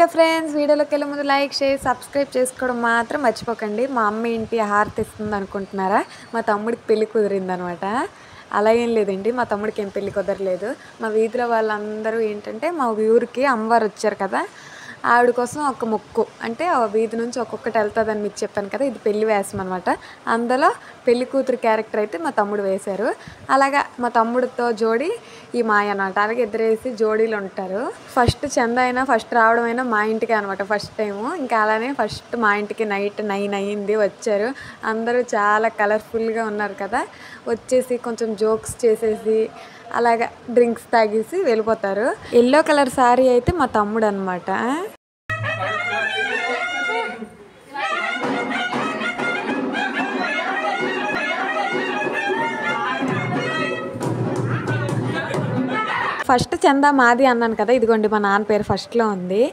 Hello friends, వీడియోలోకి వెళ్ళే ముందు లైక్ షేర్ సబ్స్క్రైబ్ చేసుకోవడం మాత్రం మర్చిపోకండి. మా అమ్మ ఏంటి హారతి ఇస్తుంది అనుకుంటున్నారా? మా తమ్ముడికి పెళ్లి కుదిరిందనమాట. అలా ఏం లేదండి, మా తమ్ముడికి ఏం పెళ్లి కుదరలేదు. మా వీధిలో వాళ్ళందరూ ఏంటంటే మా ఊరికి అమ్మవారు వచ్చారు కదా, ఆవిడ కోసం ఒక మొక్కు అంటే ఆ వీధి నుంచి ఒక్కొక్కటి వెళ్తుందని మీకు చెప్పాను కదా, ఇది పెళ్లి వేషం అనమాట. అందులో పెళ్లి కూతురు క్యారెక్టర్ అయితే మా తమ్ముడు వేశారు. అలాగా మా తమ్ముడితో జోడి ఈ మాయ అనమాట. అలాగే ఇద్దరేసి జోడీలు ఉంటారు. ఫస్ట్ చంద అయినా ఫస్ట్ రావడం అయినా మా ఇంటికి అనమాట ఫస్ట్ టైము. ఇంకా అలానే ఫస్ట్ మా ఇంటికి నైట్ 9 అయ్యింది, వచ్చారు. అందరూ చాలా కలర్ఫుల్గా ఉన్నారు కదా, వచ్చేసి కొంచెం జోక్స్ చేసేసి అలాగా డ్రింక్స్ తాగేసి వెళ్ళిపోతారు. ఎల్లో కలర్ శారీ అయితే మా తమ్ముడు అనమాట. ఫస్ట్ చందా మాది అన్నాను కదా, ఇదిగోండి మా నాన్న పేరు ఫస్ట్లో ఉంది.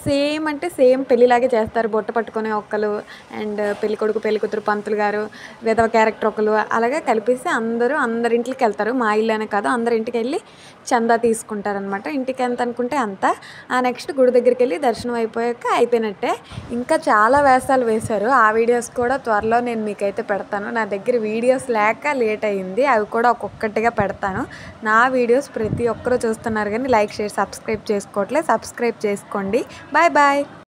సేమ్ అంటే సేమ్ పెళ్ళిలాగే చేస్తారు. బొట్ట పట్టుకునే ఒక్కరు అండ్ పెళ్ళికొడుకు పెళ్ళికూతురు పంతులు గారు విధవ క్యారెక్టర్ ఒకరు అలాగే కలిపేసి అందరింటికి వెళ్తారు. మా ఇల్లునే కాదు, అందరింటికి వెళ్ళి చందా తీసుకుంటారనమాట. ఇంటికి ఎంత అనుకుంటే అంత. ఆ నెక్స్ట్ గుడి దగ్గరికి వెళ్ళి దర్శనం అయిపోయాక అయిపోయినట్టే. ఇంకా చాలా వేషాలు వేశారు. ఆ వీడియోస్ కూడా త్వరలో నేను మీకైతే పెడతాను. నా దగ్గర వీడియోస్ లేక లేట్ అయ్యింది, అవి కూడా ఒక్కొక్కటిగా పెడతాను. నా వీడియోస్ ప్రతి ఒక్కరూ చూస్తున్నారు కానీ లైక్ షేర్ సబ్స్క్రైబ్ చేసుకోవట్లేదు. సబ్స్క్రైబ్ చేసుకోండి. Bye bye.